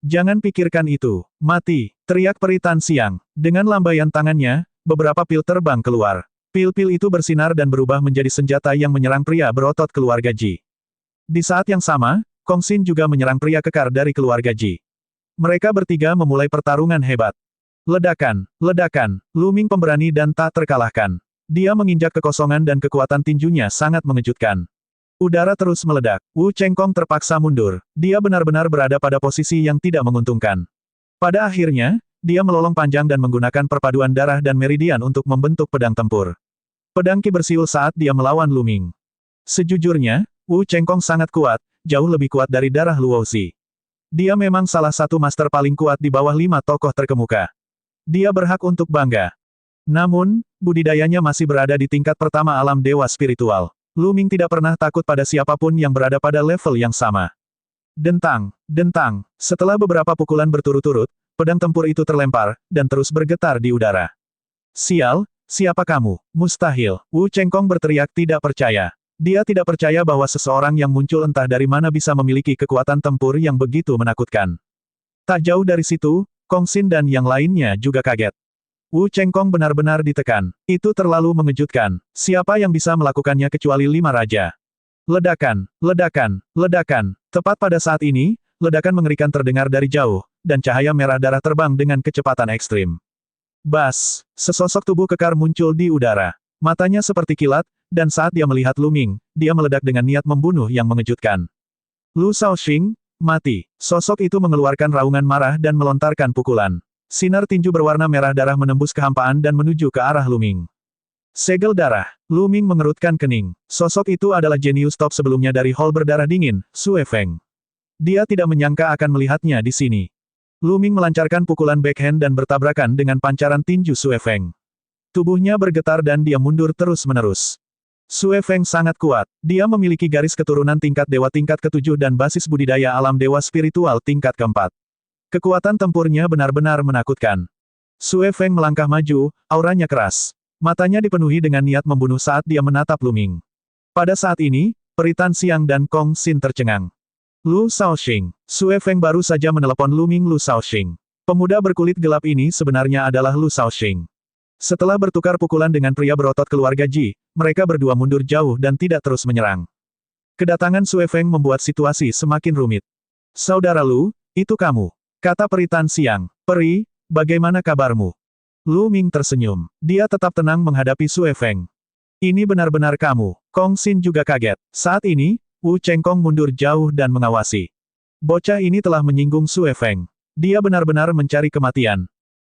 Jangan pikirkan itu. Mati, teriak peri Tan Xiang. Dengan lambaian tangannya, beberapa pil terbang keluar. Pil-pil itu bersinar dan berubah menjadi senjata yang menyerang pria berotot keluarga Ji. Di saat yang sama, Kong Xin juga menyerang pria kekar dari keluarga Ji. Mereka bertiga memulai pertarungan hebat. Ledakan, ledakan, Lu Ming pemberani dan tak terkalahkan. Dia menginjak kekosongan dan kekuatan tinjunya sangat mengejutkan. Udara terus meledak. Wu Chengkong terpaksa mundur. Dia benar-benar berada pada posisi yang tidak menguntungkan. Pada akhirnya, dia melolong panjang dan menggunakan perpaduan darah dan meridian untuk membentuk pedang tempur. Pedang Qi bersiul saat dia melawan Lu Ming. Sejujurnya, Wu Chengkong sangat kuat, jauh lebih kuat dari darah Luozi. Dia memang salah satu master paling kuat di bawah 5 tokoh terkemuka. Dia berhak untuk bangga. Namun, budidayanya masih berada di tingkat pertama alam dewa spiritual. Lu Ming tidak pernah takut pada siapapun yang berada pada level yang sama. Dentang, dentang, setelah beberapa pukulan berturut-turut, pedang tempur itu terlempar, dan terus bergetar di udara. Sial, siapa kamu? Mustahil, Wu Chengkong berteriak tidak percaya. Dia tidak percaya bahwa seseorang yang muncul entah dari mana bisa memiliki kekuatan tempur yang begitu menakutkan. Tak jauh dari situ, Kong Xin dan yang lainnya juga kaget. Wu Chengkong benar-benar ditekan. Itu terlalu mengejutkan. Siapa yang bisa melakukannya kecuali 5 raja? Ledakan, ledakan, ledakan. Tepat pada saat ini, ledakan mengerikan terdengar dari jauh, dan cahaya merah darah terbang dengan kecepatan ekstrim. Bas! Sesosok tubuh kekar muncul di udara. Matanya seperti kilat, dan saat dia melihat Lu Ming, dia meledak dengan niat membunuh yang mengejutkan. Lu Shaoxing, mati. Sosok itu mengeluarkan raungan marah dan melontarkan pukulan. Sinar tinju berwarna merah darah menembus kehampaan dan menuju ke arah Lu Ming. Segel darah. Lu Ming mengerutkan kening. Sosok itu adalah jenius top sebelumnya dari hall berdarah dingin, Sue Feng. Dia tidak menyangka akan melihatnya di sini. Lu Ming melancarkan pukulan backhand dan bertabrakan dengan pancaran tinju Sue Feng. Tubuhnya bergetar dan dia mundur terus-menerus. Sue Feng sangat kuat. Dia memiliki garis keturunan tingkat dewa tingkat ke-7 dan basis budidaya alam dewa spiritual tingkat ke-4. Kekuatan tempurnya benar-benar menakutkan. Sue Feng melangkah maju, auranya keras. Matanya dipenuhi dengan niat membunuh saat dia menatap Lu Ming. Pada saat ini, peri Tan Xiang dan Kong Xin tercengang. Lu Shaoxing. Sue Feng baru saja menelepon Lu Ming Lu Shaoxing. Pemuda berkulit gelap ini sebenarnya adalah Lu Shaoxing. Setelah bertukar pukulan dengan pria berotot keluarga Ji, mereka berdua mundur jauh dan tidak terus menyerang. Kedatangan Sue Feng membuat situasi semakin rumit. Saudara Lu, itu kamu. Kata peri Tan Xiang. Peri, bagaimana kabarmu? Lu Ming tersenyum. Dia tetap tenang menghadapi Sue Feng. Ini benar-benar kamu. Kong Xin juga kaget. Saat ini, Wu Chengkong mundur jauh dan mengawasi. Bocah ini telah menyinggung Sue Feng. Dia benar-benar mencari kematian.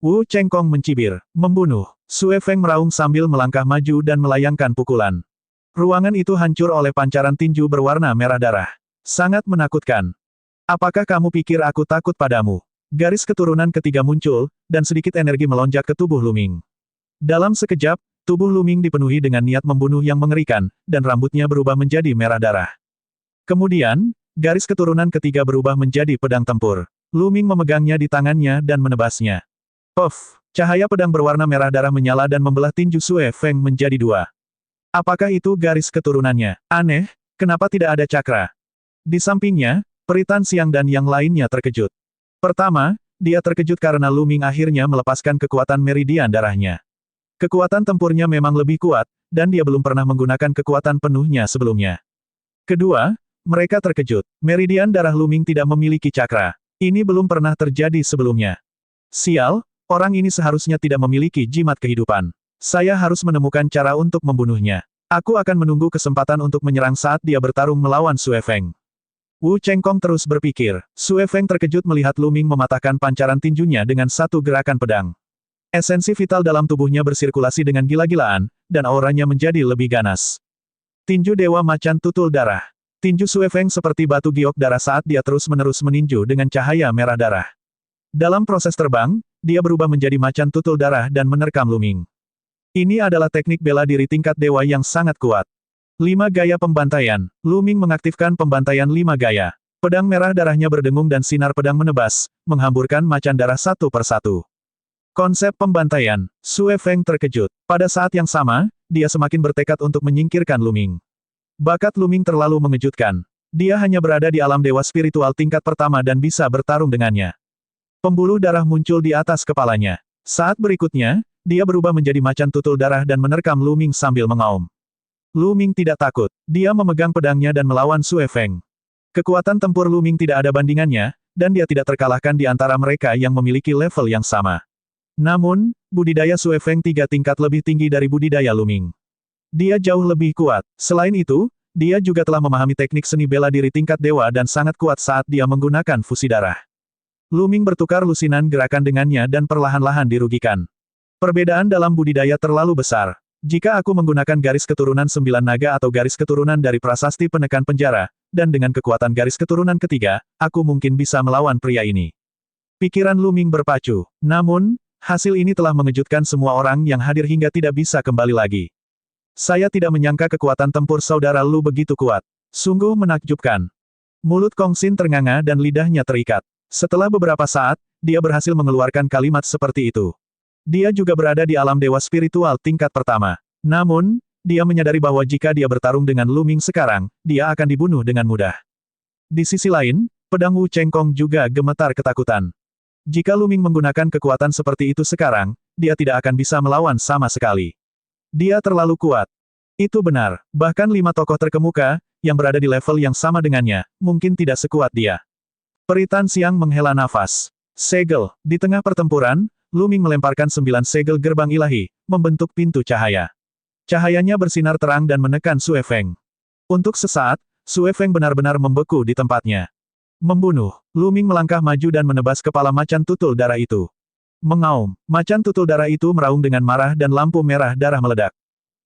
Wu Chengkong mencibir. Membunuh. Sue Feng meraung sambil melangkah maju dan melayangkan pukulan. Ruangan itu hancur oleh pancaran tinju berwarna merah darah. Sangat menakutkan. Apakah kamu pikir aku takut padamu? Garis keturunan ketiga muncul, dan sedikit energi melonjak ke tubuh Lu Ming. Dalam sekejap, tubuh Lu Ming dipenuhi dengan niat membunuh yang mengerikan, dan rambutnya berubah menjadi merah darah. Kemudian, garis keturunan ketiga berubah menjadi pedang tempur. Lu Ming memegangnya di tangannya dan menebasnya. Puff! Cahaya pedang berwarna merah darah menyala dan membelah tinju Sue Feng menjadi 2. Apakah itu garis keturunannya? Aneh, kenapa tidak ada cakra? Di sampingnya, peri Tan Xiang dan yang lainnya terkejut. Pertama, dia terkejut karena Lu Ming akhirnya melepaskan kekuatan meridian darahnya. Kekuatan tempurnya memang lebih kuat, dan dia belum pernah menggunakan kekuatan penuhnya sebelumnya. Kedua, mereka terkejut. Meridian darah Lu Ming tidak memiliki cakra. Ini belum pernah terjadi sebelumnya. Sial, orang ini seharusnya tidak memiliki jimat kehidupan. Saya harus menemukan cara untuk membunuhnya. Aku akan menunggu kesempatan untuk menyerang saat dia bertarung melawan Sue Feng. Wu Chengkong terus berpikir. Sue Feng terkejut melihat Lu Ming mematahkan pancaran tinjunya dengan satu gerakan pedang. Esensi vital dalam tubuhnya bersirkulasi dengan gila-gilaan, dan auranya menjadi lebih ganas. Tinju Dewa Macan Tutul Darah. Tinju Sue Feng seperti batu giok darah saat dia terus-menerus meninju dengan cahaya merah darah. Dalam proses terbang, dia berubah menjadi macan tutul darah dan menerkam Lu Ming. Ini adalah teknik bela diri tingkat dewa yang sangat kuat. 5 gaya pembantaian. Lu Ming mengaktifkan pembantaian 5 gaya. Pedang merah darahnya berdengung dan sinar pedang menebas, menghamburkan macan darah satu persatu. Konsep pembantaian. Sue Feng terkejut. Pada saat yang sama, dia semakin bertekad untuk menyingkirkan Lu Ming. Bakat Lu Ming terlalu mengejutkan. Dia hanya berada di alam dewa spiritual tingkat pertama dan bisa bertarung dengannya. Pembuluh darah muncul di atas kepalanya. Saat berikutnya, dia berubah menjadi macan tutul darah dan menerkam Lu Ming sambil mengaum. Lu Ming tidak takut. Dia memegang pedangnya dan melawan Xue Feng. Kekuatan tempur Lu Ming tidak ada bandingannya, dan dia tidak terkalahkan di antara mereka yang memiliki level yang sama. Namun, budidaya Xue Feng 3 tingkat lebih tinggi dari budidaya Lu Ming. Dia jauh lebih kuat. Selain itu, dia juga telah memahami teknik seni bela diri tingkat dewa dan sangat kuat saat dia menggunakan fusi darah. Lu Ming bertukar lusinan gerakan dengannya dan perlahan-lahan dirugikan. Perbedaan dalam budidaya terlalu besar. Jika aku menggunakan garis keturunan 9 naga atau garis keturunan dari prasasti penekan penjara, dan dengan kekuatan garis keturunan ketiga, aku mungkin bisa melawan pria ini. Pikiran Lu Ming berpacu. Namun, hasil ini telah mengejutkan semua orang yang hadir hingga tidak bisa kembali lagi. Saya tidak menyangka kekuatan tempur saudara Lu begitu kuat. Sungguh menakjubkan. Mulut Kong Xin ternganga dan lidahnya terikat. Setelah beberapa saat, dia berhasil mengeluarkan kalimat seperti itu. Dia juga berada di alam dewa spiritual tingkat pertama. Namun, dia menyadari bahwa jika dia bertarung dengan Lu Ming sekarang, dia akan dibunuh dengan mudah. Di sisi lain, pedang Wu Chengkong juga gemetar ketakutan. Jika Lu Ming menggunakan kekuatan seperti itu sekarang, dia tidak akan bisa melawan sama sekali. Dia terlalu kuat. Itu benar, bahkan 5 tokoh terkemuka, yang berada di level yang sama dengannya, mungkin tidak sekuat dia. Peri Tan Xiang menghela nafas. Segel, di tengah pertempuran, Lu Ming melemparkan 9 segel gerbang ilahi, membentuk pintu cahaya. Cahayanya bersinar terang dan menekan Xue Feng. Untuk sesaat, Xue Feng benar-benar membeku di tempatnya. Membunuh, Lu Ming melangkah maju dan menebas kepala macan tutul darah itu. Mengaum, macan tutul darah itu meraung dengan marah dan lampu merah darah meledak.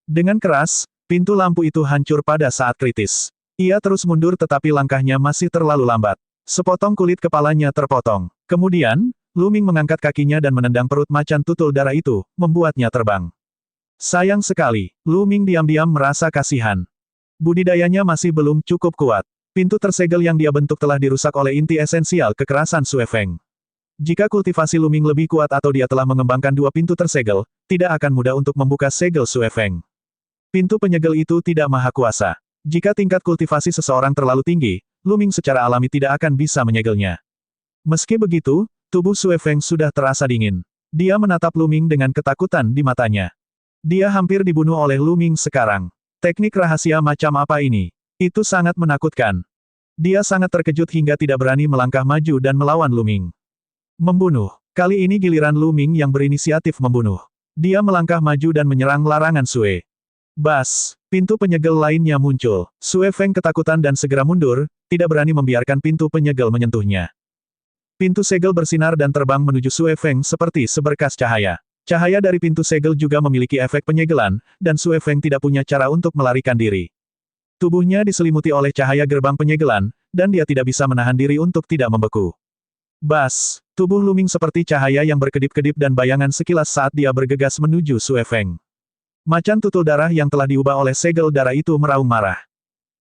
Dengan keras, pintu lampu itu hancur pada saat kritis. Ia terus mundur tetapi langkahnya masih terlalu lambat. Sepotong kulit kepalanya terpotong. Kemudian, Lu Ming mengangkat kakinya dan menendang perut macan tutul darah itu, membuatnya terbang. Sayang sekali, Lu Ming diam-diam merasa kasihan. Budidayanya masih belum cukup kuat. Pintu tersegel yang dia bentuk telah dirusak oleh inti esensial kekerasan Xue Feng. Jika kultivasi Lu Ming lebih kuat atau dia telah mengembangkan 2 pintu tersegel, tidak akan mudah untuk membuka segel Xue Feng. Pintu penyegel itu tidak maha kuasa. Jika tingkat kultivasi seseorang terlalu tinggi, Lu Ming secara alami tidak akan bisa menyegelnya. Meski begitu, tubuh Xue Feng sudah terasa dingin. Dia menatap Lu Ming dengan ketakutan di matanya. Dia hampir dibunuh oleh Lu Ming sekarang. Teknik rahasia macam apa ini? Itu sangat menakutkan. Dia sangat terkejut hingga tidak berani melangkah maju dan melawan Lu Ming. Membunuh. Kali ini giliran Lu Ming yang berinisiatif membunuh. Dia melangkah maju dan menyerang larangan Xue. Bas! Pintu penyegel lainnya muncul. Xue Feng ketakutan dan segera mundur, tidak berani membiarkan pintu penyegel menyentuhnya. Pintu segel bersinar dan terbang menuju Xue Feng seperti seberkas cahaya. Cahaya dari pintu segel juga memiliki efek penyegelan, dan Xue Feng tidak punya cara untuk melarikan diri. Tubuhnya diselimuti oleh cahaya gerbang penyegelan, dan dia tidak bisa menahan diri untuk tidak membeku. Bas! Tubuh Lu Ming seperti cahaya yang berkedip-kedip dan bayangan sekilas saat dia bergegas menuju Xue Feng. Macan tutul darah yang telah diubah oleh segel darah itu meraung marah.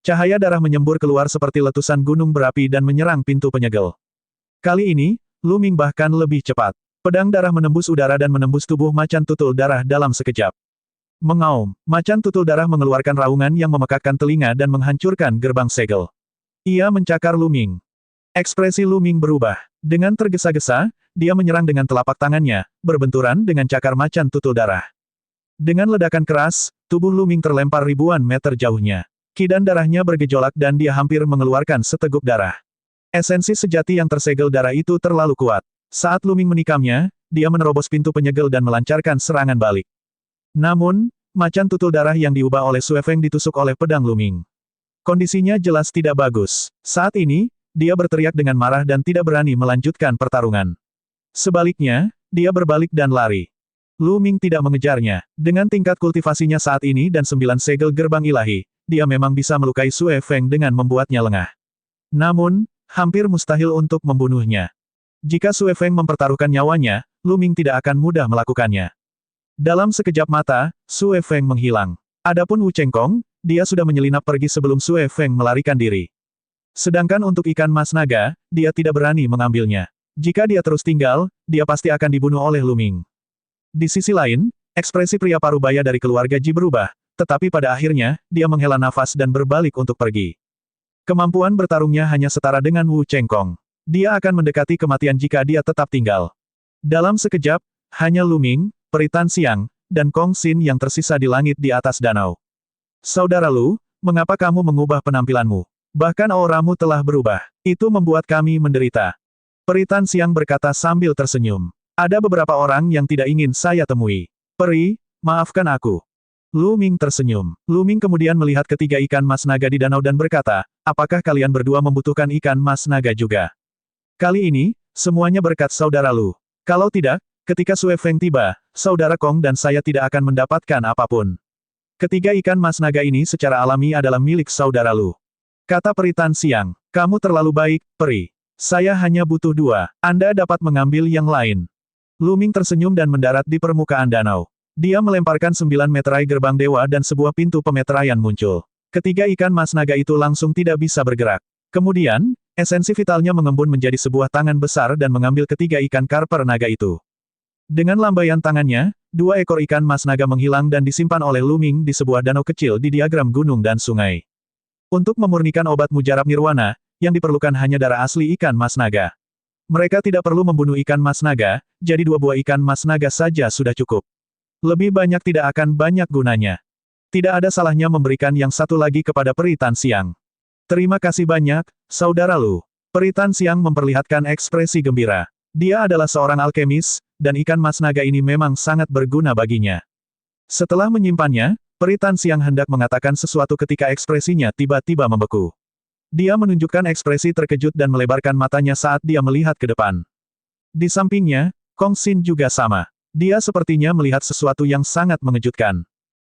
Cahaya darah menyembur keluar seperti letusan gunung berapi dan menyerang pintu penyegel. Kali ini, Lu Ming bahkan lebih cepat. Pedang darah menembus udara dan menembus tubuh macan tutul darah dalam sekejap. Mengaum, macan tutul darah mengeluarkan raungan yang memekakkan telinga dan menghancurkan gerbang segel. Ia mencakar Lu Ming. Ekspresi Lu Ming berubah. Dengan tergesa-gesa, dia menyerang dengan telapak tangannya, berbenturan dengan cakar macan tutul darah. Dengan ledakan keras, tubuh Lu Ming terlempar ribuan meter jauhnya. Kidan darahnya bergejolak dan dia hampir mengeluarkan seteguk darah. Esensi sejati yang tersegel darah itu terlalu kuat. Saat Lu Ming menikamnya, dia menerobos pintu penyegel dan melancarkan serangan balik. Namun, macan tutul darah yang diubah oleh Xue Feng ditusuk oleh pedang Lu Ming. Kondisinya jelas tidak bagus. Saat ini, dia berteriak dengan marah dan tidak berani melanjutkan pertarungan. Sebaliknya, dia berbalik dan lari. Lu Ming tidak mengejarnya. Dengan tingkat kultivasinya saat ini dan 9 segel gerbang ilahi, dia memang bisa melukai Xue Feng dengan membuatnya lengah. Namun, hampir mustahil untuk membunuhnya. Jika Xue Feng mempertaruhkan nyawanya, Lu Ming tidak akan mudah melakukannya. Dalam sekejap mata, Xue Feng menghilang. Adapun Wu Chengkong, dia sudah menyelinap pergi sebelum Xue Feng melarikan diri. Sedangkan untuk ikan mas naga, dia tidak berani mengambilnya. Jika dia terus tinggal, dia pasti akan dibunuh oleh Lu Ming. Di sisi lain, ekspresi pria parubaya dari keluarga Ji berubah, tetapi pada akhirnya, dia menghela nafas dan berbalik untuk pergi. Kemampuan bertarungnya hanya setara dengan Wu Chengkong. Dia akan mendekati kematian jika dia tetap tinggal. Dalam sekejap, hanya Lu Ming, Peri Tan Xiang, dan Kong Xin yang tersisa di langit di atas danau. Saudara Lu, mengapa kamu mengubah penampilanmu? Bahkan auramu telah berubah. Itu membuat kami menderita. Peri Tan Xiang berkata sambil tersenyum. Ada beberapa orang yang tidak ingin saya temui. Peri, maafkan aku. Lu Ming tersenyum. Lu Ming kemudian melihat ketiga ikan mas naga di danau dan berkata, apakah kalian berdua membutuhkan ikan mas naga juga? Kali ini, semuanya berkat saudara Lu. Kalau tidak, ketika Sue Feng tiba, saudara Kong dan saya tidak akan mendapatkan apapun. Ketiga ikan mas naga ini secara alami adalah milik saudara Lu. Kata Peri Tan Xiang, kamu terlalu baik, Peri. Saya hanya butuh 2. Anda dapat mengambil yang lain. Lu Ming tersenyum dan mendarat di permukaan danau. Dia melemparkan 9 meterai gerbang dewa dan sebuah pintu pemeteraian muncul. Ketiga ikan mas naga itu langsung tidak bisa bergerak. Kemudian, esensi vitalnya mengembun menjadi sebuah tangan besar dan mengambil ketiga ikan karper naga itu. Dengan lambaian tangannya, 2 ekor ikan mas naga menghilang dan disimpan oleh Lu Ming di sebuah danau kecil di diagram gunung dan sungai. Untuk memurnikan obat mujarab nirwana, yang diperlukan hanya darah asli ikan mas naga. Mereka tidak perlu membunuh ikan mas naga, jadi 2 buah ikan mas naga saja sudah cukup. Lebih banyak tidak akan banyak gunanya. Tidak ada salahnya memberikan yang satu lagi kepada Peri Tan Xiang. Terima kasih banyak, saudara Lu. Peri Tan Xiang memperlihatkan ekspresi gembira. Dia adalah seorang alkemis, dan ikan mas naga ini memang sangat berguna baginya. Setelah menyimpannya, Peri Tan Xiang hendak mengatakan sesuatu ketika ekspresinya tiba-tiba membeku. Dia menunjukkan ekspresi terkejut dan melebarkan matanya saat dia melihat ke depan. Di sampingnya, Kong Xin juga sama. Dia sepertinya melihat sesuatu yang sangat mengejutkan.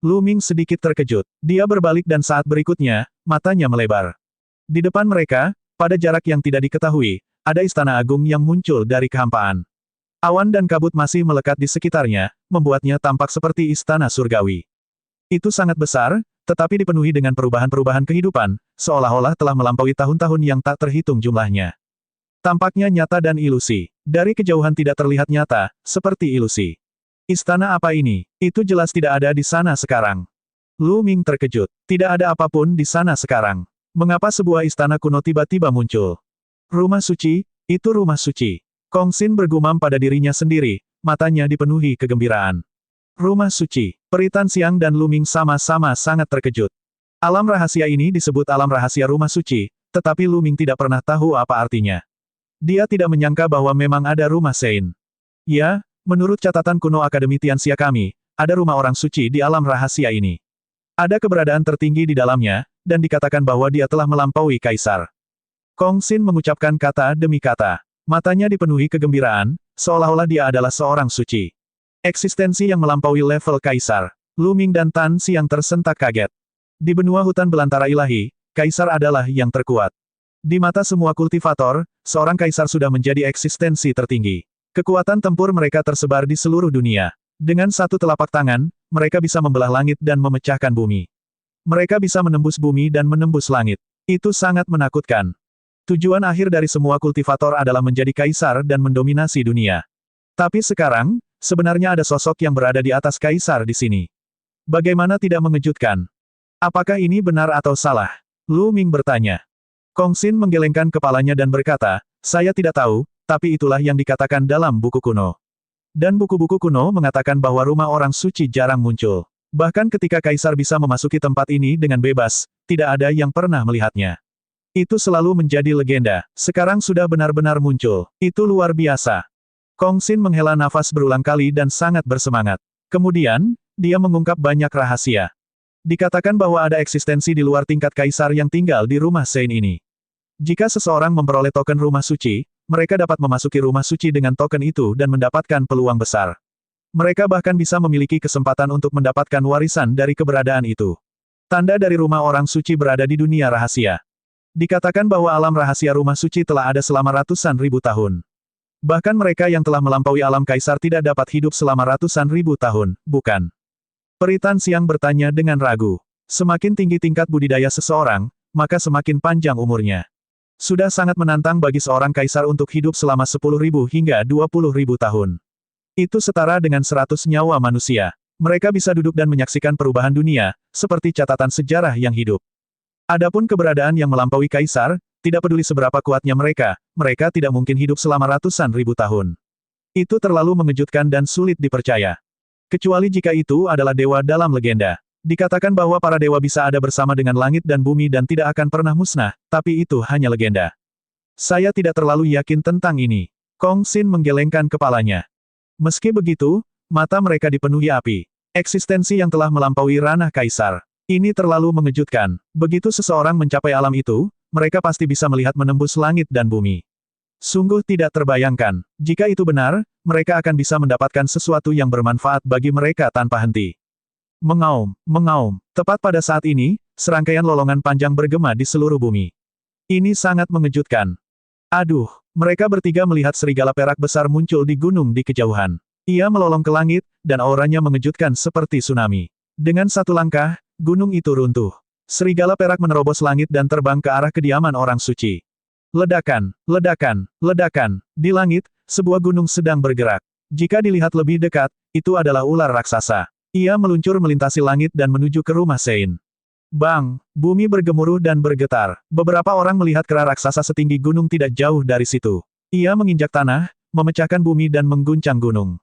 Lu Ming sedikit terkejut. Dia berbalik dan saat berikutnya, matanya melebar. Di depan mereka, pada jarak yang tidak diketahui, ada istana agung yang muncul dari kehampaan. Awan dan kabut masih melekat di sekitarnya, membuatnya tampak seperti istana surgawi. Itu sangat besar, tetapi dipenuhi dengan perubahan-perubahan kehidupan, seolah-olah telah melampaui tahun-tahun yang tak terhitung jumlahnya. Tampaknya nyata dan ilusi. Dari kejauhan tidak terlihat nyata, seperti ilusi. Istana apa ini? Itu jelas tidak ada di sana sekarang. Lu Ming terkejut. Tidak ada apapun di sana sekarang. Mengapa sebuah istana kuno tiba-tiba muncul? Rumah suci, itu rumah suci. Kong Xin bergumam pada dirinya sendiri, matanya dipenuhi kegembiraan. Rumah suci. Peri Tan Xiang dan Lu Ming sama-sama sangat terkejut. Alam rahasia ini disebut alam rahasia rumah suci, tetapi Lu Ming tidak pernah tahu apa artinya. Dia tidak menyangka bahwa memang ada rumah Sein. Ya, menurut catatan kuno Akademi Tianxia kami, ada rumah orang suci di alam rahasia ini. Ada keberadaan tertinggi di dalamnya, dan dikatakan bahwa dia telah melampaui kaisar. Kong Xin mengucapkan kata demi kata. Matanya dipenuhi kegembiraan, seolah-olah dia adalah seorang suci. Eksistensi yang melampaui level kaisar. Lu Ming dan Tan Xiang tersentak kaget. Di benua hutan belantara ilahi, kaisar adalah yang terkuat. Di mata semua kultivator, seorang kaisar sudah menjadi eksistensi tertinggi. Kekuatan tempur mereka tersebar di seluruh dunia. Dengan satu telapak tangan, mereka bisa membelah langit dan memecahkan bumi. Mereka bisa menembus bumi dan menembus langit. Itu sangat menakutkan. Tujuan akhir dari semua kultivator adalah menjadi kaisar dan mendominasi dunia. Tapi sekarang, sebenarnya ada sosok yang berada di atas kaisar di sini. Bagaimana tidak mengejutkan? Apakah ini benar atau salah? Lu Ming bertanya. Kong Xin menggelengkan kepalanya dan berkata, saya tidak tahu, tapi itulah yang dikatakan dalam buku kuno. Dan buku-buku kuno mengatakan bahwa rumah orang suci jarang muncul. Bahkan ketika kaisar bisa memasuki tempat ini dengan bebas, tidak ada yang pernah melihatnya. Itu selalu menjadi legenda, sekarang sudah benar-benar muncul. Itu luar biasa. Kong Xin menghela nafas berulang kali dan sangat bersemangat. Kemudian, dia mengungkap banyak rahasia. Dikatakan bahwa ada eksistensi di luar tingkat kaisar yang tinggal di rumah Sein ini. Jika seseorang memperoleh token rumah suci, mereka dapat memasuki rumah suci dengan token itu dan mendapatkan peluang besar. Mereka bahkan bisa memiliki kesempatan untuk mendapatkan warisan dari keberadaan itu. Tanda dari rumah orang suci berada di dunia rahasia. Dikatakan bahwa alam rahasia rumah suci telah ada selama ratusan ribu tahun. Bahkan mereka yang telah melampaui alam kaisar tidak dapat hidup selama ratusan ribu tahun, bukan? Peri Tan Xiang bertanya dengan ragu. Semakin tinggi tingkat budidaya seseorang, maka semakin panjang umurnya. Sudah sangat menantang bagi seorang kaisar untuk hidup selama 10.000 hingga 20.000 tahun. Itu setara dengan 100 nyawa manusia. Mereka bisa duduk dan menyaksikan perubahan dunia, seperti catatan sejarah yang hidup. Adapun keberadaan yang melampaui kaisar, tidak peduli seberapa kuatnya mereka, mereka tidak mungkin hidup selama ratusan ribu tahun. Itu terlalu mengejutkan dan sulit dipercaya. Kecuali jika itu adalah dewa dalam legenda. Dikatakan bahwa para dewa bisa ada bersama dengan langit dan bumi dan tidak akan pernah musnah, tapi itu hanya legenda. Saya tidak terlalu yakin tentang ini. Kong Xin menggelengkan kepalanya. Meski begitu, mata mereka dipenuhi api. Eksistensi yang telah melampaui ranah kaisar. Ini terlalu mengejutkan. Begitu seseorang mencapai alam itu, mereka pasti bisa melihat menembus langit dan bumi. Sungguh tidak terbayangkan. Jika itu benar, mereka akan bisa mendapatkan sesuatu yang bermanfaat bagi mereka tanpa henti. Mengaum, mengaum. Tepat pada saat ini, serangkaian lolongan panjang bergema di seluruh bumi. Ini sangat mengejutkan. Aduh, mereka bertiga melihat serigala perak besar muncul di gunung di kejauhan. Ia melolong ke langit, dan auranya mengejutkan seperti tsunami. Dengan satu langkah, gunung itu runtuh. Serigala perak menerobos langit dan terbang ke arah kediaman orang suci. Ledakan, ledakan, ledakan. Di langit, sebuah gunung sedang bergerak. Jika dilihat lebih dekat, itu adalah ular raksasa. Ia meluncur melintasi langit dan menuju ke rumah Sein. Bang! Bumi bergemuruh dan bergetar. Beberapa orang melihat kera raksasa setinggi gunung tidak jauh dari situ. Ia menginjak tanah, memecahkan bumi dan mengguncang gunung.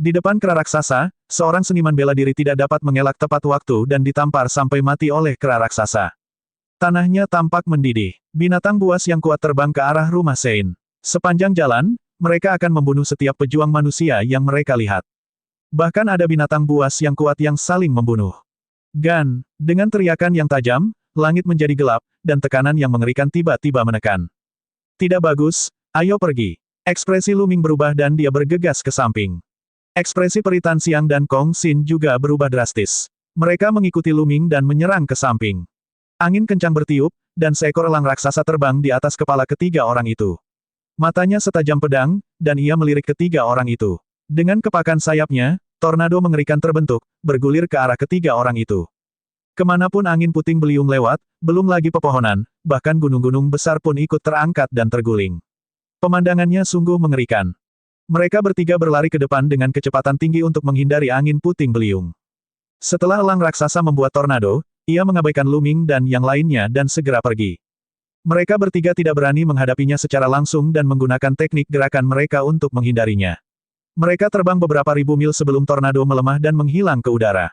Di depan kera raksasa, seorang seniman bela diri tidak dapat mengelak tepat waktu dan ditampar sampai mati oleh kera raksasa. Tanahnya tampak mendidih. Binatang buas yang kuat terbang ke arah rumah Sein. Sepanjang jalan, mereka akan membunuh setiap pejuang manusia yang mereka lihat. Bahkan ada binatang buas yang kuat yang saling membunuh. Gan, dengan teriakan yang tajam, langit menjadi gelap, dan tekanan yang mengerikan tiba-tiba menekan. Tidak bagus, ayo pergi. Ekspresi Lu Ming berubah dan dia bergegas ke samping. Ekspresi Peri Tan Xiang dan Kong Xin juga berubah drastis. Mereka mengikuti Lu Ming dan menyerang ke samping. Angin kencang bertiup, dan seekor elang raksasa terbang di atas kepala ketiga orang itu. Matanya setajam pedang, dan ia melirik ketiga orang itu. Dengan kepakan sayapnya, tornado mengerikan terbentuk, bergulir ke arah ketiga orang itu. Kemanapun angin puting beliung lewat, belum lagi pepohonan, bahkan gunung-gunung besar pun ikut terangkat dan terguling. Pemandangannya sungguh mengerikan. Mereka bertiga berlari ke depan dengan kecepatan tinggi untuk menghindari angin puting beliung. Setelah elang raksasa membuat tornado, ia mengabaikan Lu Ming dan yang lainnya dan segera pergi. Mereka bertiga tidak berani menghadapinya secara langsung dan menggunakan teknik gerakan mereka untuk menghindarinya. Mereka terbang beberapa ribu mil sebelum tornado melemah dan menghilang ke udara.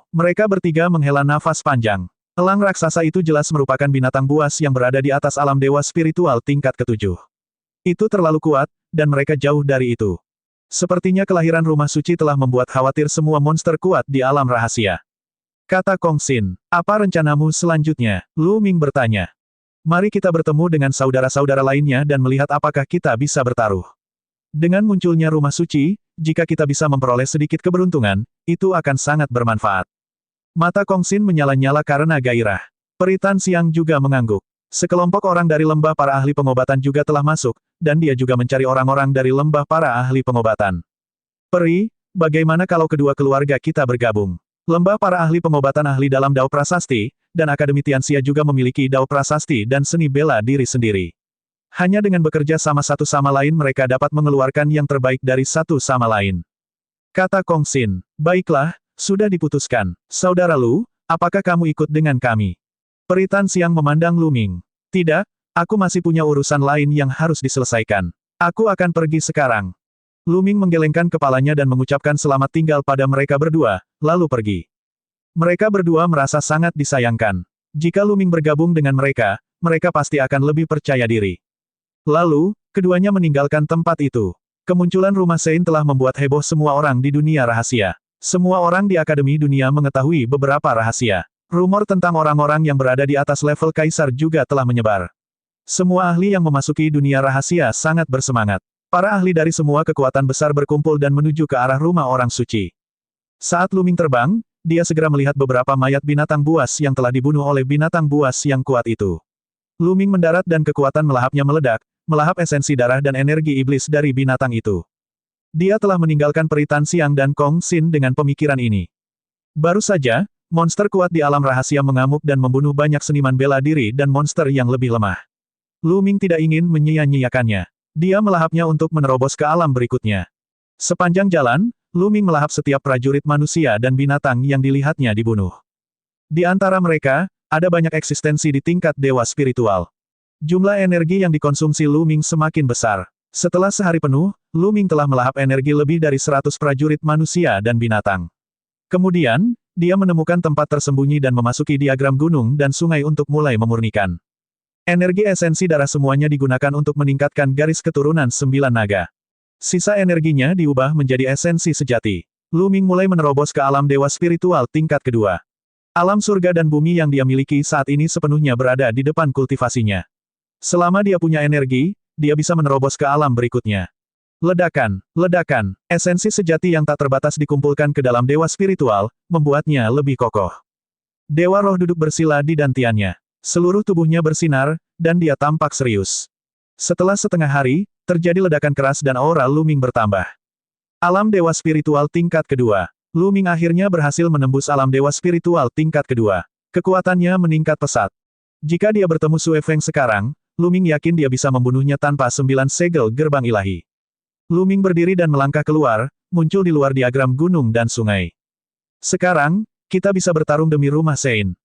Mereka bertiga menghela nafas panjang. Elang raksasa itu jelas merupakan binatang buas yang berada di atas alam dewa spiritual tingkat ke-7. Itu terlalu kuat, dan mereka jauh dari itu. Sepertinya kelahiran rumah suci telah membuat khawatir semua monster kuat di alam rahasia. Kata Kong Xin, apa rencanamu selanjutnya? Lu Ming bertanya. Mari kita bertemu dengan saudara-saudara lainnya dan melihat apakah kita bisa bertaruh. Dengan munculnya rumah suci, jika kita bisa memperoleh sedikit keberuntungan, itu akan sangat bermanfaat. Mata Kong Xin menyala-nyala karena gairah. Peri Tan Xiang juga mengangguk. Sekelompok orang dari lembah para ahli pengobatan juga telah masuk, dan dia juga mencari orang-orang dari lembah para ahli pengobatan. Peri, bagaimana kalau kedua keluarga kita bergabung? Lembah para ahli pengobatan ahli dalam Dao Prasasti, dan Akademi Tianxia juga memiliki Dao Prasasti dan seni bela diri sendiri. Hanya dengan bekerja sama satu sama lain mereka dapat mengeluarkan yang terbaik dari satu sama lain. Kata Kong Xin, baiklah, sudah diputuskan. Saudara Lu, apakah kamu ikut dengan kami? Peri Tan Xiang memandang Lu Ming. Tidak, aku masih punya urusan lain yang harus diselesaikan. Aku akan pergi sekarang. Lu Ming menggelengkan kepalanya dan mengucapkan selamat tinggal pada mereka berdua, lalu pergi. Mereka berdua merasa sangat disayangkan. Jika Lu Ming bergabung dengan mereka, mereka pasti akan lebih percaya diri. Lalu, keduanya meninggalkan tempat itu. Kemunculan rumah Sein telah membuat heboh semua orang di dunia rahasia. Semua orang di Akademi Dunia mengetahui beberapa rahasia. Rumor tentang orang-orang yang berada di atas level kaisar juga telah menyebar. Semua ahli yang memasuki dunia rahasia sangat bersemangat. Para ahli dari semua kekuatan besar berkumpul dan menuju ke arah rumah orang suci. Saat Lu Ming terbang, dia segera melihat beberapa mayat binatang buas yang telah dibunuh oleh binatang buas yang kuat itu. Lu Ming mendarat dan kekuatan melahapnya meledak, melahap esensi darah dan energi iblis dari binatang itu. Dia telah meninggalkan Peri Tan Xiang dan Kong Xin dengan pemikiran ini. Baru saja, monster kuat di alam rahasia mengamuk dan membunuh banyak seniman bela diri dan monster yang lebih lemah. Lu Ming tidak ingin menyia-nyiakannya. Dia melahapnya untuk menerobos ke alam berikutnya. Sepanjang jalan, Lu Ming melahap setiap prajurit manusia dan binatang yang dilihatnya dibunuh. Di antara mereka, Ada banyak eksistensi di tingkat dewa spiritual. Jumlah energi yang dikonsumsi Lu Ming semakin besar. Setelah sehari penuh, Lu Ming telah melahap energi lebih dari 100 prajurit manusia dan binatang. Kemudian, dia menemukan tempat tersembunyi dan memasuki diagram gunung dan sungai untuk mulai memurnikan. Energi esensi darah semuanya digunakan untuk meningkatkan garis keturunan 9 naga. Sisa energinya diubah menjadi esensi sejati. Lu Ming mulai menerobos ke alam dewa spiritual tingkat kedua. Alam surga dan bumi yang dia miliki saat ini sepenuhnya berada di depan kultivasinya. Selama dia punya energi, dia bisa menerobos ke alam berikutnya. Ledakan, ledakan, esensi sejati yang tak terbatas dikumpulkan ke dalam dewa spiritual, membuatnya lebih kokoh. Dewa roh duduk bersila di dantiannya. Seluruh tubuhnya bersinar, dan dia tampak serius. Setelah setengah hari, terjadi ledakan keras dan aura Lu Ming bertambah. Alam dewa spiritual tingkat kedua. Lu Ming akhirnya berhasil menembus alam dewa spiritual tingkat kedua. Kekuatannya meningkat pesat. Jika dia bertemu Sue Feng sekarang, Lu Ming yakin dia bisa membunuhnya tanpa 9 segel gerbang ilahi. Lu Ming berdiri dan melangkah keluar, muncul di luar diagram gunung dan sungai. Sekarang, kita bisa bertarung demi rumah Sein.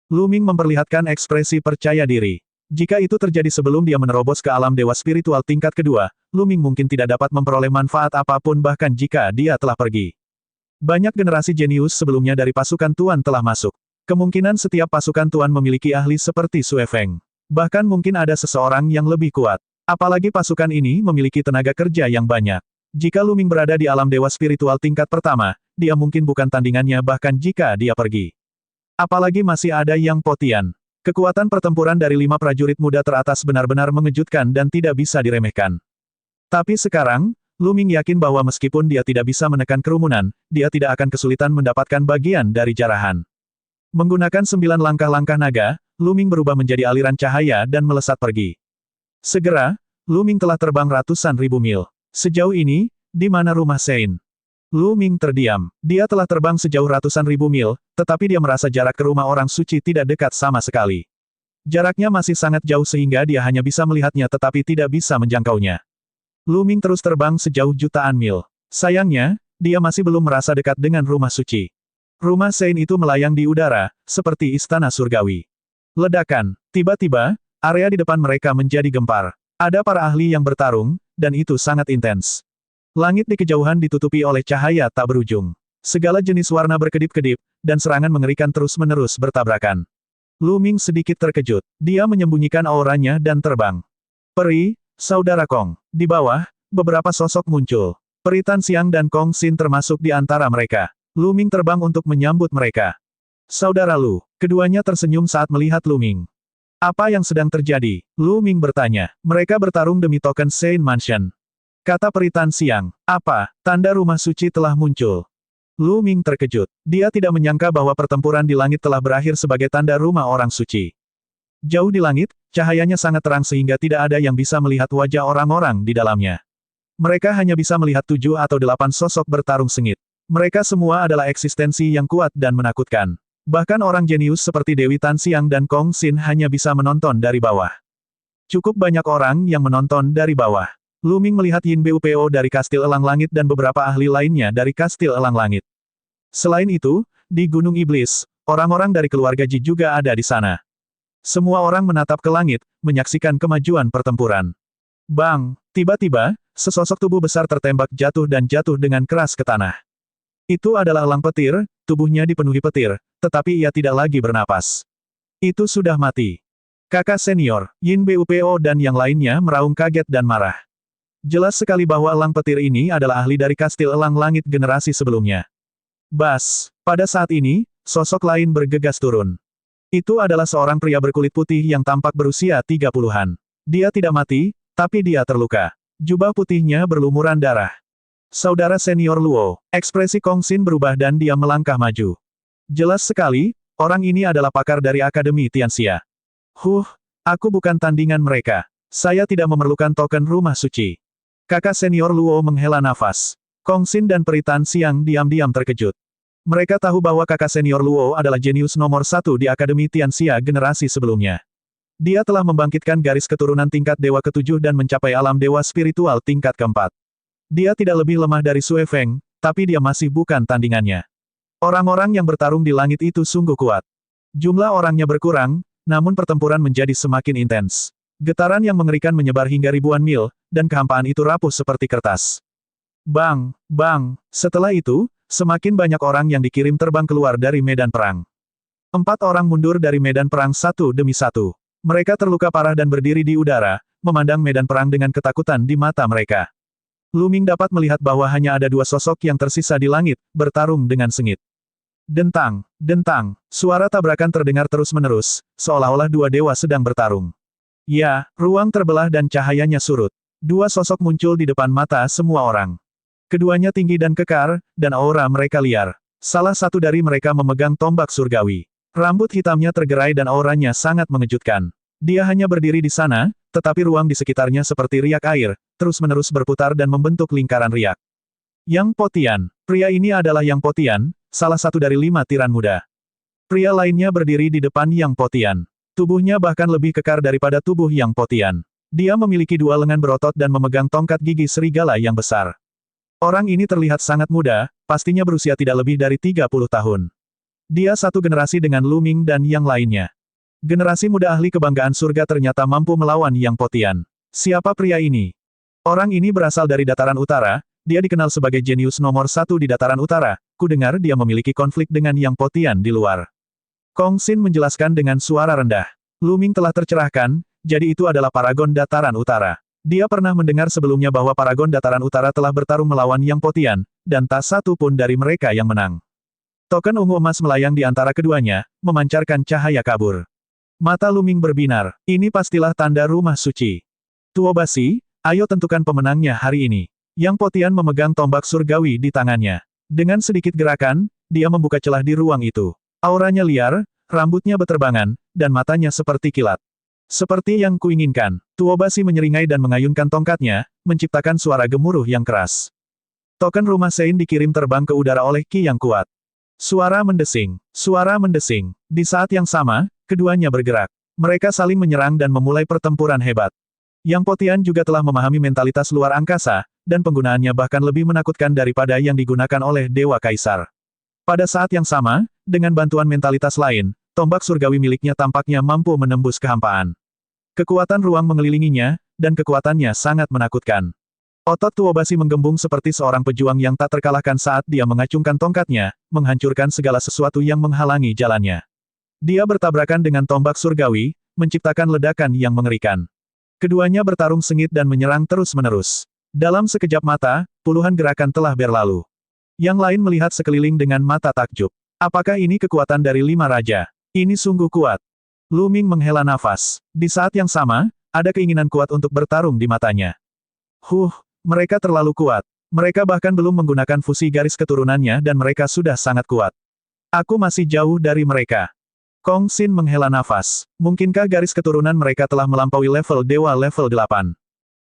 Lu Ming memperlihatkan ekspresi percaya diri. Jika itu terjadi sebelum dia menerobos ke alam dewa spiritual tingkat kedua, Lu Ming mungkin tidak dapat memperoleh manfaat apapun bahkan jika dia telah pergi. Banyak generasi jenius sebelumnya dari pasukan Tuan telah masuk. Kemungkinan setiap pasukan Tuan memiliki ahli seperti Sue Feng. Bahkan mungkin ada seseorang yang lebih kuat. Apalagi pasukan ini memiliki tenaga kerja yang banyak. Jika Lu Ming berada di alam dewa spiritual tingkat pertama, dia mungkin bukan tandingannya bahkan jika dia pergi. Apalagi masih ada Yang Potian. Kekuatan pertempuran dari 5 prajurit muda teratas benar-benar mengejutkan dan tidak bisa diremehkan. Tapi sekarang, Lu Ming yakin bahwa meskipun dia tidak bisa menekan kerumunan, dia tidak akan kesulitan mendapatkan bagian dari jarahan. Menggunakan 9 langkah-langkah naga, Lu Ming berubah menjadi aliran cahaya dan melesat pergi. Segera, Lu Ming telah terbang ratusan ribu mil. Sejauh ini, di mana rumah Sein? Lu Ming terdiam. Dia telah terbang sejauh ratusan ribu mil, tetapi dia merasa jarak ke rumah orang suci tidak dekat sama sekali. Jaraknya masih sangat jauh sehingga dia hanya bisa melihatnya tetapi tidak bisa menjangkaunya. Lu Ming terus terbang sejauh jutaan mil. Sayangnya, dia masih belum merasa dekat dengan rumah suci. Rumah Sein itu melayang di udara, seperti istana surgawi. Ledakan. Tiba-tiba, area di depan mereka menjadi gempar. Ada para ahli yang bertarung, dan itu sangat intens. Langit di kejauhan ditutupi oleh cahaya tak berujung. Segala jenis warna berkedip-kedip, dan serangan mengerikan terus-menerus bertabrakan. Lu Ming sedikit terkejut. Dia menyembunyikan auranya dan terbang. Peri, Saudara Kong. Di bawah, beberapa sosok muncul. Peri Tan Xiang dan Kong Xin termasuk di antara mereka. Lu Ming terbang untuk menyambut mereka. Saudara Lu. Keduanya tersenyum saat melihat Lu Ming. Apa yang sedang terjadi? Lu Ming bertanya. Mereka bertarung demi token Sein Mansion. Kata Peri Tan Xiang. Apa? Tanda rumah suci telah muncul. Lu Ming terkejut. Dia tidak menyangka bahwa pertempuran di langit telah berakhir sebagai tanda rumah orang suci. Jauh di langit, cahayanya sangat terang sehingga tidak ada yang bisa melihat wajah orang-orang di dalamnya. Mereka hanya bisa melihat 7 atau 8 sosok bertarung sengit. Mereka semua adalah eksistensi yang kuat dan menakutkan. Bahkan orang jenius seperti Dewi Tan Xiang dan Kong Xin hanya bisa menonton dari bawah. Cukup banyak orang yang menonton dari bawah. Lu Ming melihat Yin Bupo dari Kastil Elang Langit dan beberapa ahli lainnya dari Kastil Elang Langit. Selain itu, di Gunung Iblis, orang-orang dari keluarga Ji juga ada di sana. Semua orang menatap ke langit, menyaksikan kemajuan pertempuran. Bang! Tiba-tiba, sesosok tubuh besar tertembak jatuh dan jatuh dengan keras ke tanah. Itu adalah elang petir, tubuhnya dipenuhi petir, tetapi ia tidak lagi bernapas. Itu sudah mati. Kakak senior, Yin Bupo dan yang lainnya meraung kaget dan marah. Jelas sekali bahwa elang petir ini adalah ahli dari Kastil Elang Langit generasi sebelumnya. Bas! Pada saat ini, sosok lain bergegas turun. Itu adalah seorang pria berkulit putih yang tampak berusia 30-an. Dia tidak mati, tapi dia terluka. Jubah putihnya berlumuran darah. Saudara senior Luo, ekspresi Kong Xin berubah dan dia melangkah maju. Jelas sekali, orang ini adalah pakar dari Akademi Tianxia. Aku bukan tandingan mereka. Saya tidak memerlukan token rumah suci. Kakak senior Luo menghela nafas. Kong Xin dan Peri Tan Xiang diam-diam terkejut. Mereka tahu bahwa kakak senior Luo adalah jenius nomor 1 di Akademi Tianxia generasi sebelumnya. Dia telah membangkitkan garis keturunan tingkat dewa ke-7 dan mencapai alam dewa spiritual tingkat ke-4. Dia tidak lebih lemah dari Sue Feng, tapi dia masih bukan tandingannya. Orang-orang yang bertarung di langit itu sungguh kuat. Jumlah orangnya berkurang, namun pertempuran menjadi semakin intens. Getaran yang mengerikan menyebar hingga ribuan mil, dan kehampaan itu rapuh seperti kertas. Bang, bang, setelah itu, semakin banyak orang yang dikirim terbang keluar dari medan perang. 4 orang mundur dari medan perang satu demi satu. Mereka terluka parah dan berdiri di udara, memandang medan perang dengan ketakutan di mata mereka. Lu Ming dapat melihat bahwa hanya ada 2 sosok yang tersisa di langit, bertarung dengan sengit. Dentang, dentang, suara tabrakan terdengar terus-menerus, seolah-olah 2 dewa sedang bertarung. Ya, ruang terbelah dan cahayanya surut. 2 sosok muncul di depan mata semua orang. Keduanya tinggi dan kekar, dan aura mereka liar. Salah satu dari mereka memegang tombak surgawi. Rambut hitamnya tergerai dan auranya sangat mengejutkan. Dia hanya berdiri di sana, tetapi ruang di sekitarnya seperti riak air, terus-menerus berputar dan membentuk lingkaran riak. Yang Potian. Pria ini adalah Yang Potian, salah satu dari 5 tiran muda. Pria lainnya berdiri di depan Yang Potian. Tubuhnya bahkan lebih kekar daripada tubuh Yang Potian. Dia memiliki 2 lengan berotot dan memegang tongkat gigi serigala yang besar. Orang ini terlihat sangat muda, pastinya berusia tidak lebih dari 30 tahun. Dia satu generasi dengan Lu Ming dan yang lainnya. Generasi muda ahli kebanggaan surga ternyata mampu melawan Yang Potian. Siapa pria ini? Orang ini berasal dari dataran utara, dia dikenal sebagai jenius nomor 1 di dataran utara, kudengar dia memiliki konflik dengan Yang Potian di luar. Kong Xin menjelaskan dengan suara rendah. Lu Ming telah tercerahkan, jadi itu adalah paragon dataran utara. Dia pernah mendengar sebelumnya bahwa paragon dataran utara telah bertarung melawan Yang Potian, dan tak satu pun dari mereka yang menang. Token ungu emas melayang di antara keduanya, memancarkan cahaya kabur. Mata Lu Ming berbinar, ini pastilah tanda rumah suci. Tuo Basi, ayo tentukan pemenangnya hari ini. Yang Potian memegang tombak surgawi di tangannya. Dengan sedikit gerakan, dia membuka celah di ruang itu. Auranya liar, rambutnya beterbangan, dan matanya seperti kilat. Seperti yang kuinginkan, Tuo Basi menyeringai dan mengayunkan tongkatnya, menciptakan suara gemuruh yang keras. Token rumah Sein dikirim terbang ke udara oleh Qi yang kuat. Suara mendesing, suara mendesing. Di saat yang sama, keduanya bergerak. Mereka saling menyerang dan memulai pertempuran hebat. Yang Potian juga telah memahami mentalitas luar angkasa, dan penggunaannya bahkan lebih menakutkan daripada yang digunakan oleh Dewa Kaisar. Pada saat yang sama, dengan bantuan mentalitas lain, tombak surgawi miliknya tampaknya mampu menembus kehampaan. Kekuatan ruang mengelilinginya, dan kekuatannya sangat menakutkan. Otot Tuo Basi menggembung seperti seorang pejuang yang tak terkalahkan saat dia mengacungkan tongkatnya, menghancurkan segala sesuatu yang menghalangi jalannya. Dia bertabrakan dengan tombak surgawi, menciptakan ledakan yang mengerikan. Keduanya bertarung sengit dan menyerang terus-menerus. Dalam sekejap mata, puluhan gerakan telah berlalu. Yang lain melihat sekeliling dengan mata takjub. Apakah ini kekuatan dari 5 raja? Ini sungguh kuat. Lu Ming menghela nafas. Di saat yang sama, ada keinginan kuat untuk bertarung di matanya. Mereka terlalu kuat. Mereka bahkan belum menggunakan fusi garis keturunannya dan mereka sudah sangat kuat. Aku masih jauh dari mereka. Kong Xin menghela nafas. Mungkinkah garis keturunan mereka telah melampaui level dewa level 8?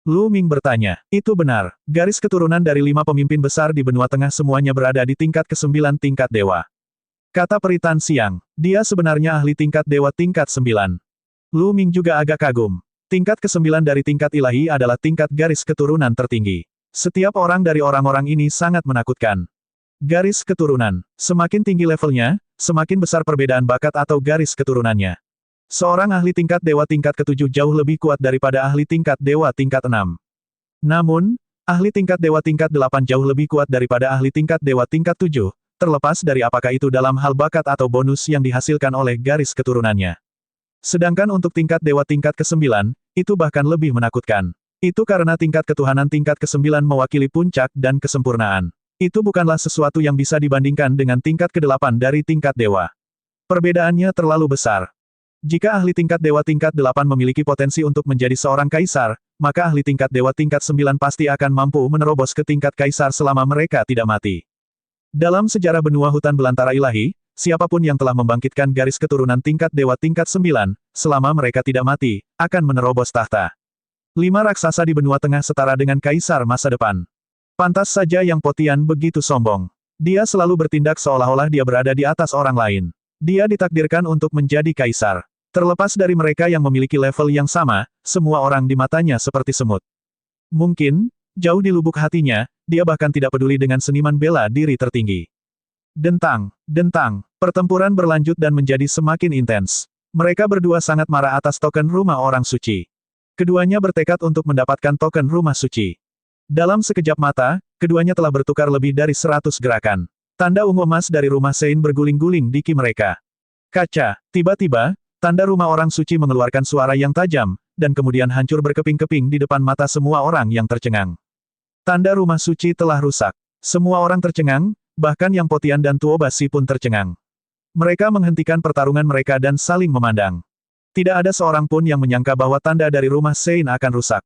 Lu Ming bertanya. Itu benar. Garis keturunan dari 5 pemimpin besar di benua tengah semuanya berada di tingkat ke-9 tingkat dewa. Kata Peritan Siang. Dia sebenarnya ahli tingkat dewa tingkat 9. Lu Ming juga agak kagum. Tingkat ke-9 dari tingkat ilahi adalah tingkat garis keturunan tertinggi. Setiap orang dari orang-orang ini sangat menakutkan. Garis keturunan. Semakin tinggi levelnya, semakin besar perbedaan bakat atau garis keturunannya. Seorang ahli tingkat dewa tingkat ke-7 jauh lebih kuat daripada ahli tingkat dewa tingkat 6. Namun, ahli tingkat dewa tingkat 8 jauh lebih kuat daripada ahli tingkat dewa tingkat 7, terlepas dari apakah itu dalam hal bakat atau bonus yang dihasilkan oleh garis keturunannya. Sedangkan untuk tingkat dewa tingkat ke-9, itu bahkan lebih menakutkan. Itu karena tingkat ketuhanan tingkat ke-9 mewakili puncak dan kesempurnaan. Itu bukanlah sesuatu yang bisa dibandingkan dengan tingkat ke-8 dari tingkat dewa. Perbedaannya terlalu besar. Jika ahli tingkat dewa tingkat 8 memiliki potensi untuk menjadi seorang kaisar, maka ahli tingkat dewa tingkat 9 pasti akan mampu menerobos ke tingkat kaisar selama mereka tidak mati. Dalam sejarah benua hutan belantara ilahi, siapapun yang telah membangkitkan garis keturunan tingkat dewa tingkat 9, selama mereka tidak mati, akan menerobos tahta. 5 raksasa di benua tengah setara dengan kaisar masa depan. Pantas saja Yang Potian begitu sombong. Dia selalu bertindak seolah-olah dia berada di atas orang lain. Dia ditakdirkan untuk menjadi kaisar. Terlepas dari mereka yang memiliki level yang sama, semua orang di matanya seperti semut. Mungkin, jauh di lubuk hatinya, dia bahkan tidak peduli dengan seniman bela diri tertinggi. Dentang, dentang, pertempuran berlanjut dan menjadi semakin intens. Mereka berdua sangat marah atas token rumah orang suci. Keduanya bertekad untuk mendapatkan token rumah suci. Dalam sekejap mata, keduanya telah bertukar lebih dari 100 gerakan. Tanda ungu emas dari rumah Sein berguling-guling di ki mereka. Kaca, tiba-tiba, tanda rumah orang suci mengeluarkan suara yang tajam, dan kemudian hancur berkeping-keping di depan mata semua orang yang tercengang. Tanda rumah suci telah rusak. Semua orang tercengang, bahkan Yang Potian dan Tuo Basi pun tercengang. Mereka menghentikan pertarungan mereka dan saling memandang. Tidak ada seorang pun yang menyangka bahwa tanda dari rumah Sein akan rusak.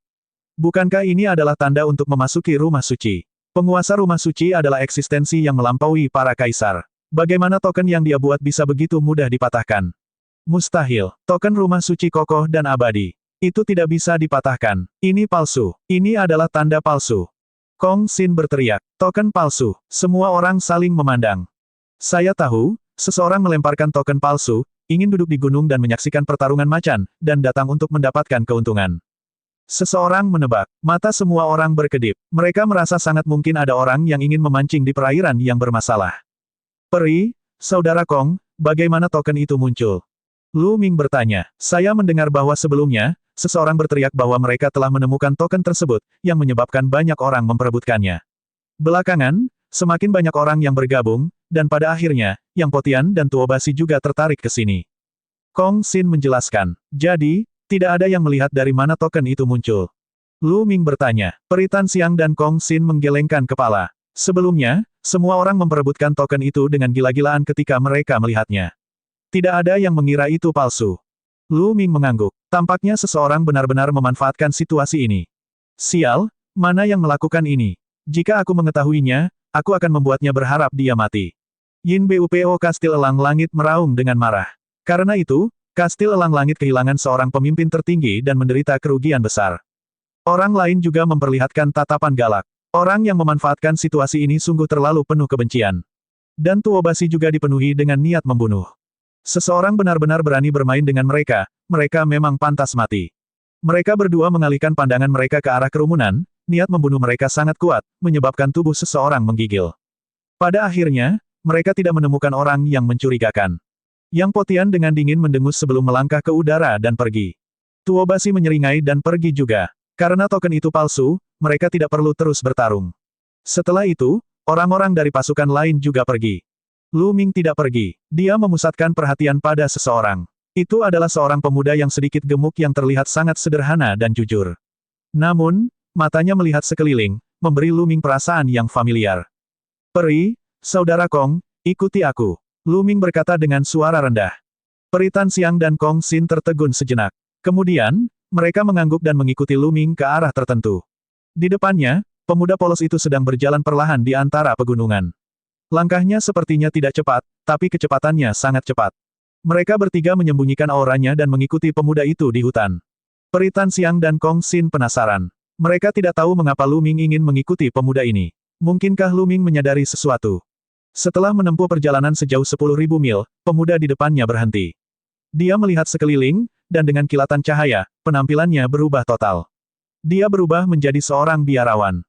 Bukankah ini adalah tanda untuk memasuki rumah suci? Penguasa rumah suci adalah eksistensi yang melampaui para kaisar. Bagaimana token yang dia buat bisa begitu mudah dipatahkan? Mustahil. Token rumah suci kokoh dan abadi. Itu tidak bisa dipatahkan. Ini palsu. Ini adalah tanda palsu. Kong Xin berteriak, token palsu. Semua orang saling memandang. Saya tahu, seseorang melemparkan token palsu, ingin duduk di gunung dan menyaksikan pertarungan macan, dan datang untuk mendapatkan keuntungan. Seseorang menebak. Mata semua orang berkedip. Mereka merasa sangat mungkin ada orang yang ingin memancing di perairan yang bermasalah. Peri, saudara Kong, bagaimana token itu muncul? Lu Ming bertanya. Saya mendengar bahwa sebelumnya, seseorang berteriak bahwa mereka telah menemukan token tersebut, yang menyebabkan banyak orang memperebutkannya. Belakangan, semakin banyak orang yang bergabung, dan pada akhirnya, Yang Potian dan Tuo Basi juga tertarik ke sini. Kong Xin menjelaskan. Jadi, tidak ada yang melihat dari mana token itu muncul. Lu Ming bertanya. Peri Tan Xiang dan Kong Xin menggelengkan kepala. Sebelumnya, semua orang memperebutkan token itu dengan gila-gilaan ketika mereka melihatnya. Tidak ada yang mengira itu palsu. Lu Ming mengangguk. Tampaknya seseorang benar-benar memanfaatkan situasi ini. Sial, mana yang melakukan ini? Jika aku mengetahuinya, aku akan membuatnya berharap dia mati. Yin Bupo Kastil Elang Langit meraung dengan marah. Karena itu, Kastil Elang Langit kehilangan seorang pemimpin tertinggi dan menderita kerugian besar. Orang lain juga memperlihatkan tatapan galak. Orang yang memanfaatkan situasi ini sungguh terlalu penuh kebencian. Dan Tuo Basi juga dipenuhi dengan niat membunuh. Seseorang benar-benar berani bermain dengan mereka, mereka memang pantas mati. Mereka berdua mengalihkan pandangan mereka ke arah kerumunan, niat membunuh mereka sangat kuat, menyebabkan tubuh seseorang menggigil. Pada akhirnya, mereka tidak menemukan orang yang mencurigakan. Yang Potian dengan dingin mendengus sebelum melangkah ke udara dan pergi. Tuo Basi menyeringai dan pergi juga. Karena token itu palsu, mereka tidak perlu terus bertarung. Setelah itu, orang-orang dari pasukan lain juga pergi. Lu Ming tidak pergi. Dia memusatkan perhatian pada seseorang. Itu adalah seorang pemuda yang sedikit gemuk yang terlihat sangat sederhana dan jujur. Namun, matanya melihat sekeliling, memberi Lu Ming perasaan yang familiar. Peri, saudara Kong, ikuti aku. Lu Ming berkata dengan suara rendah. Peri Tan Xiang dan Kong Xin tertegun sejenak. Kemudian, mereka mengangguk dan mengikuti Lu Ming ke arah tertentu. Di depannya, pemuda polos itu sedang berjalan perlahan di antara pegunungan. Langkahnya sepertinya tidak cepat, tapi kecepatannya sangat cepat. Mereka bertiga menyembunyikan auranya dan mengikuti pemuda itu di hutan. Peri Tan Xiang dan Kong Xin penasaran. Mereka tidak tahu mengapa Lu Ming ingin mengikuti pemuda ini. Mungkinkah Lu Ming menyadari sesuatu? Setelah menempuh perjalanan sejauh 10.000 mil, pemuda di depannya berhenti. Dia melihat sekeliling, dan dengan kilatan cahaya, penampilannya berubah total. Dia berubah menjadi seorang biarawan.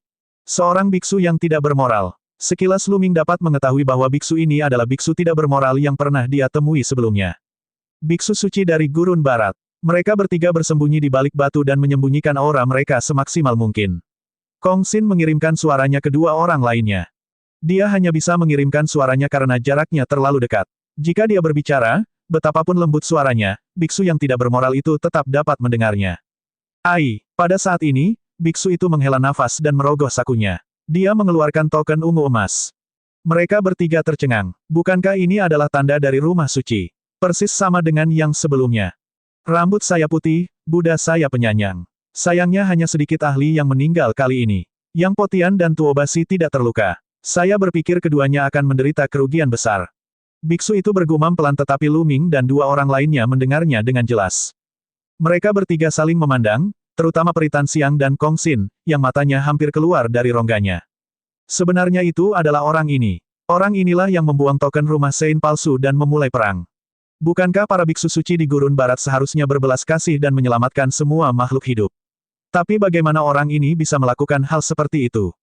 Seorang biksu yang tidak bermoral. Sekilas Lu Ming dapat mengetahui bahwa biksu ini adalah biksu tidak bermoral yang pernah dia temui sebelumnya. Biksu suci dari Gurun Barat. Mereka bertiga bersembunyi di balik batu dan menyembunyikan aura mereka semaksimal mungkin. Kong Xin mengirimkan suaranya ke dua orang lainnya. Dia hanya bisa mengirimkan suaranya karena jaraknya terlalu dekat. Jika dia berbicara, betapapun lembut suaranya, biksu yang tidak bermoral itu tetap dapat mendengarnya. Ai, pada saat ini, biksu itu menghela nafas dan merogoh sakunya. Dia mengeluarkan token ungu emas. Mereka bertiga tercengang. Bukankah ini adalah tanda dari rumah suci? Persis sama dengan yang sebelumnya. Rambut saya putih, Buddha saya penyanyang. Sayangnya hanya sedikit ahli yang meninggal kali ini. Yang Potian dan Tuo Basi tidak terluka. Saya berpikir keduanya akan menderita kerugian besar. Biksu itu bergumam pelan tetapi Lu Ming dan dua orang lainnya mendengarnya dengan jelas. Mereka bertiga saling memandang, terutama Peri Tan Xiang dan Kong Xin, yang matanya hampir keluar dari rongganya. Sebenarnya itu adalah orang ini. Orang inilah yang membuang token rumah Sein palsu dan memulai perang. Bukankah para biksu suci di Gurun Barat seharusnya berbelas kasih dan menyelamatkan semua makhluk hidup? Tapi bagaimana orang ini bisa melakukan hal seperti itu?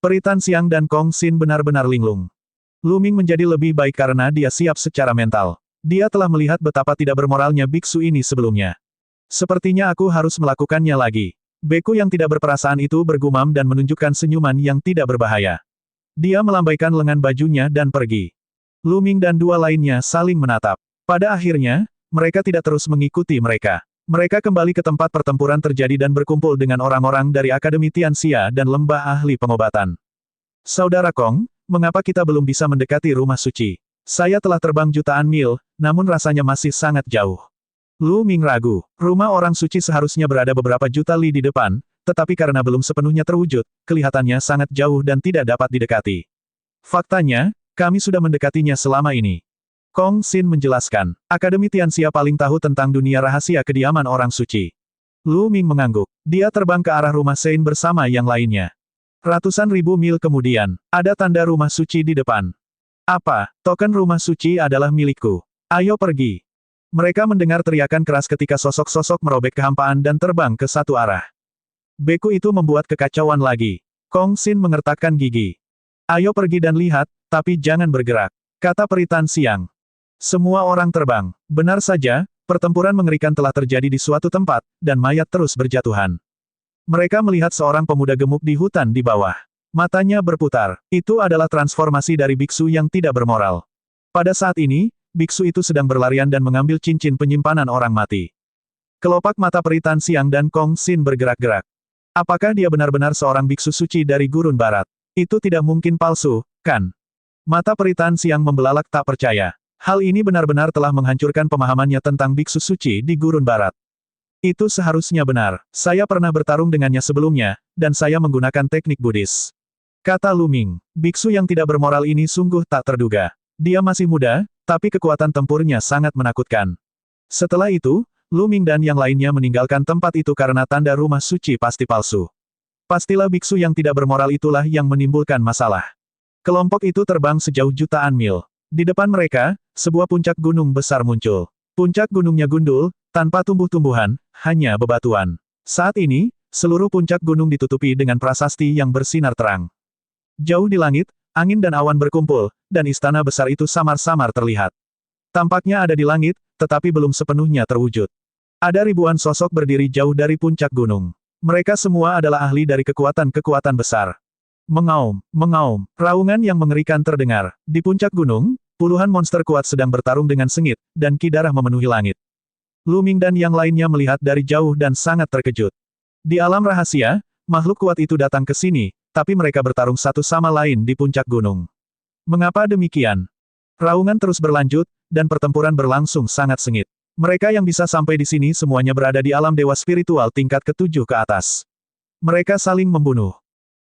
Peri Tan Xiang dan Kong Xin benar-benar linglung. Lu Ming menjadi lebih baik karena dia siap secara mental. Dia telah melihat betapa tidak bermoralnya biksu ini sebelumnya. Sepertinya aku harus melakukannya lagi. Beku yang tidak berperasaan itu bergumam dan menunjukkan senyuman yang tidak berbahaya. Dia melambaikan lengan bajunya dan pergi. Lu Ming dan dua lainnya saling menatap. Pada akhirnya, mereka tidak terus mengikuti mereka. Mereka kembali ke tempat pertempuran terjadi dan berkumpul dengan orang-orang dari Akademi Tianxia dan Lembah Ahli Pengobatan. Saudara Kong, mengapa kita belum bisa mendekati rumah suci? Saya telah terbang jutaan mil, namun rasanya masih sangat jauh. Lu Ming ragu. Rumah orang suci seharusnya berada beberapa juta li di depan, tetapi karena belum sepenuhnya terwujud, kelihatannya sangat jauh dan tidak dapat didekati. Faktanya, kami sudah mendekatinya selama ini. Kong Xin menjelaskan, Akademi Tianxia paling tahu tentang dunia rahasia kediaman orang suci. Lu Ming mengangguk. Dia terbang ke arah rumah Sein bersama yang lainnya. Ratusan ribu mil kemudian, ada tanda rumah suci di depan. Apa, token rumah suci adalah milikku. Ayo pergi. Mereka mendengar teriakan keras ketika sosok-sosok merobek kehampaan dan terbang ke satu arah. Beku itu membuat kekacauan lagi. Kong Xin mengertakkan gigi. Ayo pergi dan lihat, tapi jangan bergerak, kata Peri Tan Siang. Semua orang terbang. Benar saja, pertempuran mengerikan telah terjadi di suatu tempat, dan mayat terus berjatuhan. Mereka melihat seorang pemuda gemuk di hutan di bawah. Matanya berputar. Itu adalah transformasi dari biksu yang tidak bermoral. Pada saat ini, biksu itu sedang berlarian dan mengambil cincin penyimpanan orang mati. Kelopak mata Peri Tan Siang dan Kong Xin bergerak-gerak. Apakah dia benar-benar seorang biksu suci dari gurun barat? Itu tidak mungkin palsu, kan? Mata Peri Tan Siang membelalak tak percaya. Hal ini benar-benar telah menghancurkan pemahamannya tentang biksu suci di gurun barat. Itu seharusnya benar. Saya pernah bertarung dengannya sebelumnya, dan saya menggunakan teknik Buddhis. Kata Lu Ming, biksu yang tidak bermoral ini sungguh tak terduga. Dia masih muda, tapi kekuatan tempurnya sangat menakutkan. Setelah itu, Lu Ming dan yang lainnya meninggalkan tempat itu karena tanda rumah suci pasti palsu. Pastilah biksu yang tidak bermoral itulah yang menimbulkan masalah. Kelompok itu terbang sejauh jutaan mil. Di depan mereka, sebuah puncak gunung besar muncul. Puncak gunungnya gundul, tanpa tumbuh-tumbuhan, hanya bebatuan. Saat ini, seluruh puncak gunung ditutupi dengan prasasti yang bersinar terang. Jauh di langit, angin dan awan berkumpul, dan istana besar itu samar-samar terlihat. Tampaknya ada di langit, tetapi belum sepenuhnya terwujud. Ada ribuan sosok berdiri jauh dari puncak gunung. Mereka semua adalah ahli dari kekuatan-kekuatan besar. Mengaum, mengaum, raungan yang mengerikan terdengar. Di puncak gunung, puluhan monster kuat sedang bertarung dengan sengit, dan ki darah memenuhi langit. Lu Ming dan yang lainnya melihat dari jauh dan sangat terkejut. Di alam rahasia, makhluk kuat itu datang ke sini, tapi mereka bertarung satu sama lain di puncak gunung. Mengapa demikian? Raungan terus berlanjut, dan pertempuran berlangsung sangat sengit. Mereka yang bisa sampai di sini semuanya berada di alam dewa spiritual tingkat ke-7 ke atas. Mereka saling membunuh.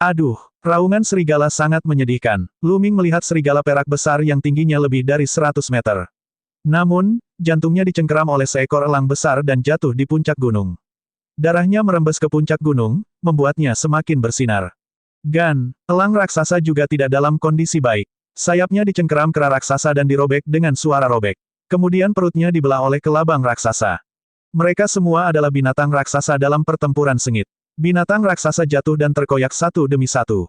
Aduh, raungan serigala sangat menyedihkan. Lu Ming melihat serigala perak besar yang tingginya lebih dari 100 meter. Namun, jantungnya dicengkeram oleh seekor elang besar dan jatuh di puncak gunung. Darahnya merembes ke puncak gunung, membuatnya semakin bersinar. Gan, elang raksasa juga tidak dalam kondisi baik. Sayapnya dicengkeram kera raksasa dan dirobek dengan suara robek. Kemudian perutnya dibelah oleh kelabang raksasa. Mereka semua adalah binatang raksasa dalam pertempuran sengit. Binatang raksasa jatuh dan terkoyak satu demi satu.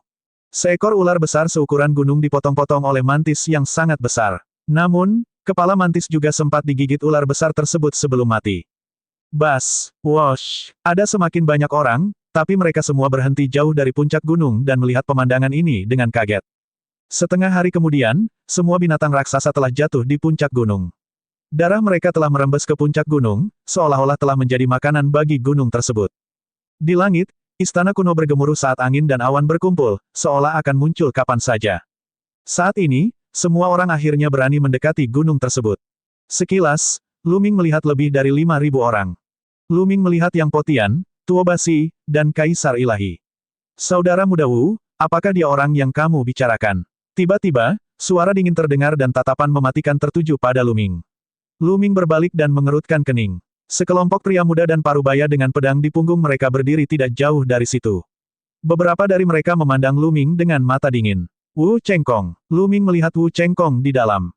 Seekor ular besar seukuran gunung dipotong-potong oleh mantis yang sangat besar. Namun, kepala mantis juga sempat digigit ular besar tersebut sebelum mati. Bas, wosh, ada semakin banyak orang, tapi mereka semua berhenti jauh dari puncak gunung dan melihat pemandangan ini dengan kaget. Setengah hari kemudian, semua binatang raksasa telah jatuh di puncak gunung. Darah mereka telah merembes ke puncak gunung, seolah-olah telah menjadi makanan bagi gunung tersebut. Di langit, istana kuno bergemuruh saat angin dan awan berkumpul, seolah akan muncul kapan saja. Saat ini, semua orang akhirnya berani mendekati gunung tersebut. Sekilas, Lu Ming melihat lebih dari 5.000 orang. Lu Ming melihat Yang Potian, Tuo Basi, dan Kaisar Ilahi. Saudara muda Wu, apakah dia orang yang kamu bicarakan? Tiba-tiba, suara dingin terdengar dan tatapan mematikan tertuju pada Lu Ming. Lu Ming berbalik dan mengerutkan kening. Sekelompok pria muda dan parubaya dengan pedang di punggung mereka berdiri tidak jauh dari situ. Beberapa dari mereka memandang Lu Ming dengan mata dingin. Wu Chengkong. Lu Ming melihat Wu Chengkong di dalam.